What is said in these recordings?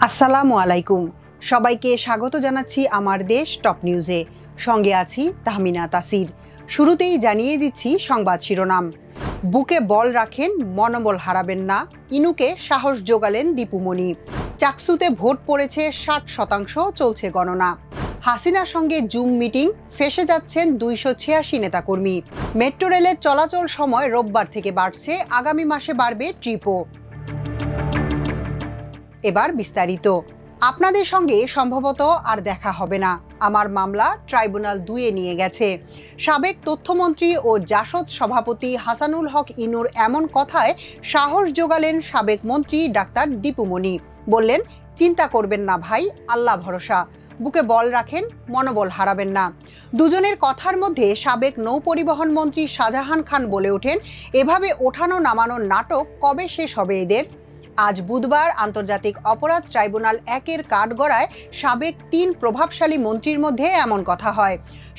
আসসালামু আলাইকুম। সবাইকে স্বাগত জানাচ্ছি আমার দেশ টপ নিউজে। সঙ্গে আছি তাহমিনা তাসির। শুরুতেই জানিয়ে দিচ্ছি সংবাদ শিরোনাম। বুকে বল রাখেন, মনোবল হারাবেন না, ইনুকে সাহস জোগালেন দীপুমণি। চাকসুতে ভোট পড়েছে 60%, চলছে গণনা। হাসিনার সঙ্গে জুম মিটিং, ফেসে যাচ্ছেন 286 নেতাকর্মী। মেট্রো রেলের চলাচল সময় রোববার থেকে বাড়ছে, আগামী মাসে বাড়বে ট্রিপও। এবার বিস্তারিত। আপনাদের সঙ্গে সম্ভবত আর দেখা হবে না, আমার মামলা ট্রাইব্যুনাল 2-এ নিয়ে গেছে। সাবেক তথ্যমন্ত্রী ও জাসদ সভাপতি হাসানুল হক ইনুর এমন কথায় সাহস জোগালেন সাবেক মন্ত্রী ডাক্তার দীপুমণি। বললেন, চিন্তা করবেন না ভাই, আল্লাহ ভরসা, বুকে বল রাখেন, মনোবল হারাবেন না। দুজনের কথার মধ্যে সাবেক নৌ পরিবহন মন্ত্রী শাহজাহান খান বলে ওঠেন, এভাবে ওঠানো নামানোর নাটক কবে শেষ হবে এদের? আজ বুধবার আন্তর্জাতিক অপরাধ ট্রাইব্যুনাল 1-এর কাঠগড়ায় সাবেক 3 প্রভাবশালী মন্ত্রীর মধ্যে এমন কথা হয়।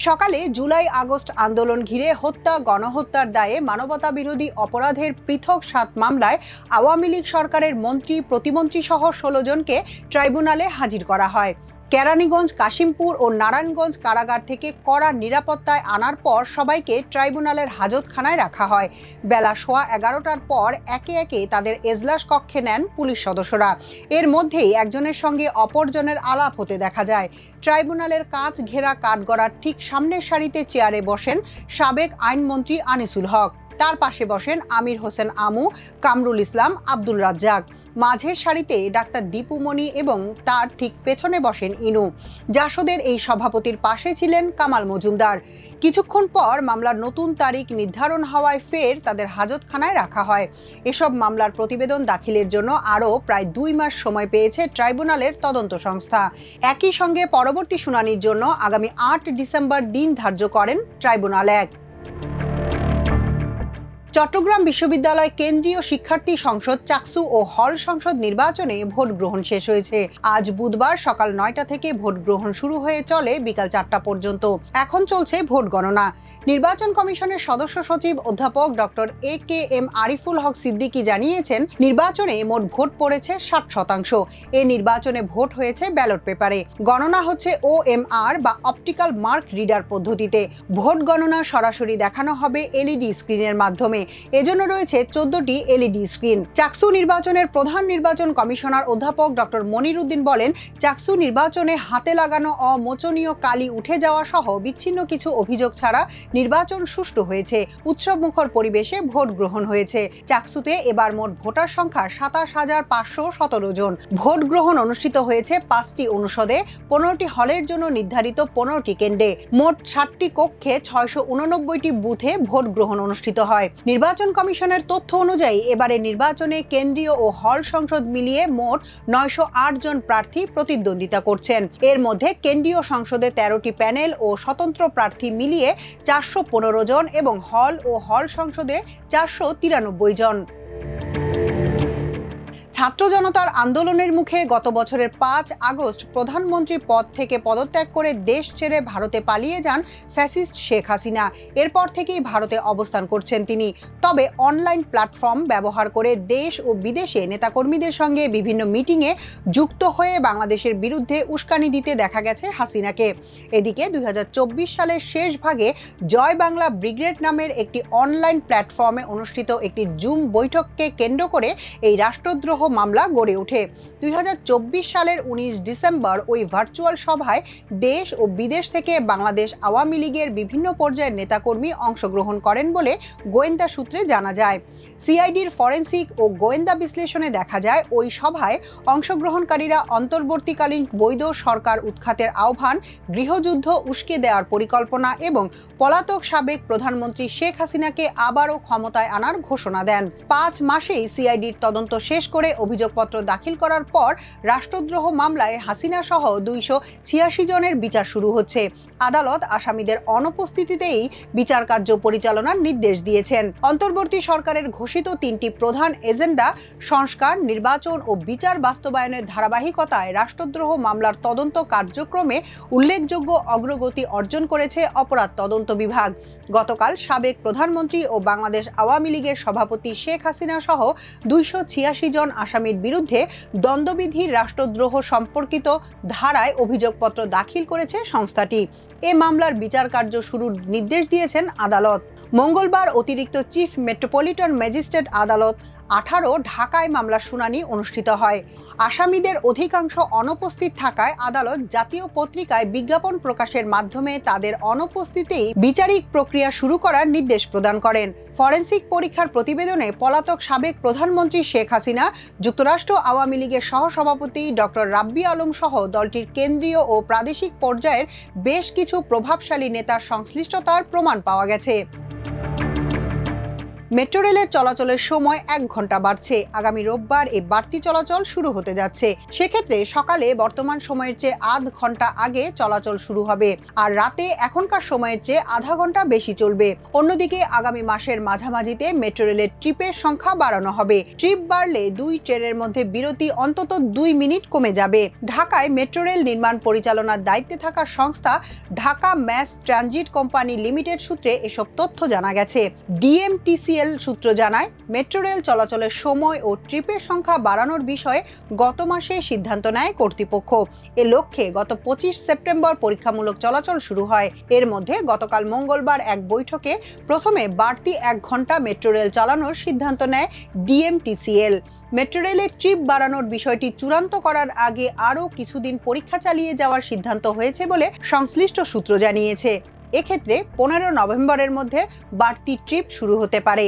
সকালে জুলাই আগস্ট আন্দোলন ঘিরে হত্যা, গণহত্যার দায়ে মানবতাবিরোধী অপরাধের পৃথক 7 মামলায় আওয়ামী লীগ সরকারের মন্ত্রী, প্রতিমন্ত্রী সহ 16 জনকে ট্রাইব্যুনালে হাজির করা হয়। কেরানীগঞ্জ, কাশিমপুর ও নারায়ণগঞ্জ কারাগার থেকে কড়া নিরাপত্তায় আনার পর সবাইকে ট্রাইব্যুনালের হাজতখানায় রাখা হয়। বেলা 11:15টার পর একে একে তাদের এজলাস কক্ষে নেন পুলিশ সদস্যরা। এর মধ্যেই একজনের সঙ্গে অপরজনের আলাপ হতে দেখা যায়। ট্রাইব্যুনালের কাঁচ ঘেরা কাঠগড়ার ঠিক সামনের সারিতে চেয়ারে বসেন সাবেক আইনমন্ত্রী আনিসুল হক। তার পাশে বসেন আমির হোসেন আমু, কামরুল ইসলাম, আব্দুল রাজ্জাক। মাঝের সারিতে ডাক্তার দীপুমণি এবং তার ঠিক পেছনে বসেন ইনু। জাসদের এই সভাপতির পাশে ছিলেন কামাল মজুমদার। কিছুক্ষণ পর মামলার নতুন তারিখ নির্ধারণ হওয়ায় ফের তাদের হাজতখানায় রাখা হয়। এসব মামলার প্রতিবেদন দাখিলের জন্য আরও প্রায় 2 মাস সময় পেয়েছে ট্রাইব্যুনালের তদন্ত সংস্থা। একই সঙ্গে পরবর্তী শুনানির জন্য আগামী 8 ডিসেম্বর দিন ধার্য করেন ট্রাইব্যুনাল 1। চট্টগ্রাম বিশ্ববিদ্যালয় কেন্দ্রীয় শিক্ষার্থী সংসদ চাকসু ও হল সংসদ নির্বাচনে ভোট গ্রহণ শেষ হয়েছে। আজ বুধবার সকাল 9টা থেকে ভোট গ্রহণ শুরু হয়ে চলে বিকাল 4টা পর্যন্ত। এখন চলছে ভোট গণনা। নির্বাচন কমিশনের সদস্য সচিব অধ্যাপক ডক্টর AKM আরিফুল হক সিদ্দিকী জানিয়েছেন, নির্বাচনে মোট ভোট পড়েছে 60%। এ নির্বাচনে ভোট হয়েছে ব্যালট পেপারে। গণনা হচ্ছে OMR বা অপটিক্যাল মার্ক রিডার পদ্ধতিতে। ভোট গণনা সরাসরি দেখানো হবে LED স্ক্রিনের মাধ্যমে। এজন্য রয়েছে 14টি LED স্ক্রিন। চাকসু নির্বাচনের প্রধান নির্বাচন কমিশনার অধ্যাপক ডক্টর মনির উদ্দিন বলেন, চাকসু নির্বাচনে হাতে লাগানো অমোচনীয় কালি উঠে যাওয়া সহ বিচ্ছিন্ন কিছু অভিযোগ ছাড়া নির্বাচন সুষ্ঠু হয়েছে। উৎসবমুখর পরিবেশে ভোট গ্রহণ হয়েছে। চাকসুতে এবার মোট ভোটার সংখ্যা 27,517 জন। ভোট গ্রহণ অনুষ্ঠিত হয়েছে 5টি অনুষদে, 15টি হলের জন্য নির্ধারিত 15টি কেন্দ্রে। মোট 60টি কক্ষে 689টি বুথে ভোট গ্রহণ অনুষ্ঠিত হয়। নির্বাচন কমিশনের তথ্য অনুযায়ী এবারে নির্বাচনে কেন্দ্রীয় ও হল সংসদ মিলিয়ে মোট 908 জন প্রার্থী প্রতিদ্বন্দ্বিতা করছেন। এর মধ্যে কেন্দ্রীয় সংসদে 13টি প্যানেল ও স্বতন্ত্র প্রার্থী মিলিয়ে 415 জন এবং হল ও হল সংসদে 493 জন। ছাত্র জনতার আন্দোলনের মুখে গত বছরের 5 আগস্ট প্রধানমন্ত্রীর পদ থেকে পদত্যাগ করে দেশ ছেড়ে ভারতে পালিয়ে যান ফ্যাসিস্ট শেখ হাসিনা। এরপর থেকেই ভারতে অবস্থান করছেন তিনি। তবে অনলাইন প্ল্যাটফর্ম ব্যবহার করে দেশ ও বিদেশে নেতাকর্মীদের সঙ্গে বিভিন্ন মিটিংয়ে যুক্ত হয়ে বাংলাদেশের বিরুদ্ধে উস্কানি দিতে দেখা গেছে হাসিনাকে। এদিকে 2024 সালের শেষ ভাগে জয় বাংলা ব্রিগেড নামের একটি অনলাইন প্ল্যাটফর্মে অনুষ্ঠিত একটি জুম বৈঠককে কেন্দ্র করে এই রাষ্ট্রদ্রোহ মামলা গড়ে ওঠে। 2024 সালের 19 ডিসেম্বর ওই ভার্চুয়াল সভায় দেশ ও বিদেশ থেকে বাংলাদেশ আওয়ামী লীগের বিভিন্ন পর্যায়ের নেতাকর্মী অংশগ্রহণ করেন বলে গোয়েন্দা সূত্রে জানা যায়। সিআইডির ফরেনসিক ও গোয়েন্দা বিশ্লেষণে দেখা যায়, ওই সভায় অংশগ্রহণকারীরা অন্তর্বর্তীকালীন বৈধ সরকার উৎখাতের আহ্বান, গৃহযুদ্ধ উস্কে দেওয়ার পরিকল্পনা এবং পলাতক সাবেক প্রধানমন্ত্রী শেখ হাসিনাকে আবারও ক্ষমতায় আনার ঘোষণা দেন। 5 মাসেই সিআইডির তদন্ত শেষ করে অভিযোগপত্র দাখিল করার পর রাষ্ট্রদ্রোহ মামলায় হাসিনা সহ 286 জনের বিচার শুরু হচ্ছে। আদালত আসামিদের অনুপস্থিতিতেই বিচার কার্য পরিচালনার নির্দেশ দিয়েছেন। অন্তর্বর্তী সরকারের ঘোষিত 3টি প্রধান এজেন্ডা সংস্কার, নির্বাচন ও বিচার বাস্তবায়নের ধারাবাহিকতায় রাষ্ট্রদ্রোহ মামলার তদন্ত কার্যক্রমে উল্লেখযোগ্য অগ্রগতি অর্জন করেছে অপরাধ তদন্ত বিভাগ। গতকাল সাবেক প্রধানমন্ত্রী ও বাংলাদেশ আওয়ামী লীগের সভাপতি শেখ হাসিনা সহ 286 জন আসামির বিরুদ্ধে দ্বন্দ্ববিধি রাষ্ট্রদ্রোহ সম্পর্কিত ধারায় অভিযোগপত্র দাখিল করেছে সংস্থাটি। এ মামলার বিচার কার্য শুরুর নির্দেশ দিয়েছেন আদালত। মঙ্গলবার অতিরিক্ত চিফ মেট্রোপলিটন ম্যাজিস্ট্রেট আদালত 18 ঢাকায় মামলার শুনানি অনুষ্ঠিত হয়। আসামিদের অধিকাংশ অনুপস্থিত থাকায় আদালত জাতীয় পত্রিকায় বিজ্ঞাপন প্রকাশের মাধ্যমে তাদের অনুপস্থিতিতেই বিচারিক প্রক্রিয়া শুরু করার নির্দেশ প্রদান করেন। ফরেনসিক পরীক্ষার প্রতিবেদনে পলাতক সাবেক প্রধানমন্ত্রী শেখ হাসিনা, যুক্তরাষ্ট্র আওয়ামী লীগের সহসভাপতি ডক্টর রাব্বি আলম সহ দলটির কেন্দ্রীয় ও প্রাদেশিক পর্যায়ের বেশ কিছু প্রভাবশালী নেতার সংশ্লিষ্টতার প্রমাণ পাওয়া গেছে। মেট্রো রেলের চলাচলের সময় 1 ঘন্টা বাড়ছে। আগামী রোববার এই বাড়তি চলাচল শুরু হতে যাচ্ছে। সেক্ষেত্রে সকালে বর্তমান সময়ের চেয়ে আধ ঘন্টা আগে চলাচল শুরু হবে, আর রাতে এখনকার সময়ের চেয়ে আধা ঘন্টা বেশি চলবে। অন্যদিকে আগামী মাসের মাঝামাঝিতে মেট্রো রেলের ট্রিপের সংখ্যা বাড়ানো হবে। ট্রিপ বাড়লে 2 ট্রেনের মধ্যে বিরতি অন্তত 2 মিনিট কমে যাবে। ঢাকায় মেট্রো রেল নির্মাণ পরিচালনার দায়িত্বে থাকা সংস্থা Dhaka mass transit company limited সূত্রে এসব তথ্য জানা গেছে। ডিএমটিসিএল সূত্র জানায়, মেট্রো রেল চলাচলের সময় ও ট্রিপের সংখ্যা বাড়ানোর বিষয়ে গত মাসে সিদ্ধান্ত নেয় কর্তৃপক্ষ। এ লক্ষ্যে গত 25 সেপ্টেম্বর পরীক্ষামূলক চলাচল শুরু হয়। এর মধ্যে গতকাল মঙ্গলবার এক বৈঠকে প্রথমে বাড়তি 1 ঘন্টা মেট্রো রেল চালানোর সিদ্ধান্ত নেয় ডিএমটিসিএল। মেট্রো রেলের ট্রিপ বাড়ানোর বিষয়টি চূড়ান্ত করার আগে আরও কিছুদিন পরীক্ষা চালিয়ে যাওয়ার সিদ্ধান্ত হয়েছে বলে সংশ্লিষ্ট সূত্র জানিয়েছে। এক্ষেত্রে 15 নভেম্বরের মধ্যে বাড়তি ট্রিপ শুরু হতে পারে।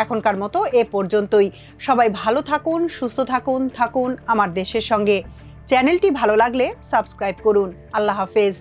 এখনকার মতো এ পর্যন্তই। সবাই ভালো থাকুন, সুস্থ থাকুন আমার দেশের সঙ্গে। চ্যানেলটি ভালো লাগলে সাবস্ক্রাইব করুন। আল্লাহ হাফেজ।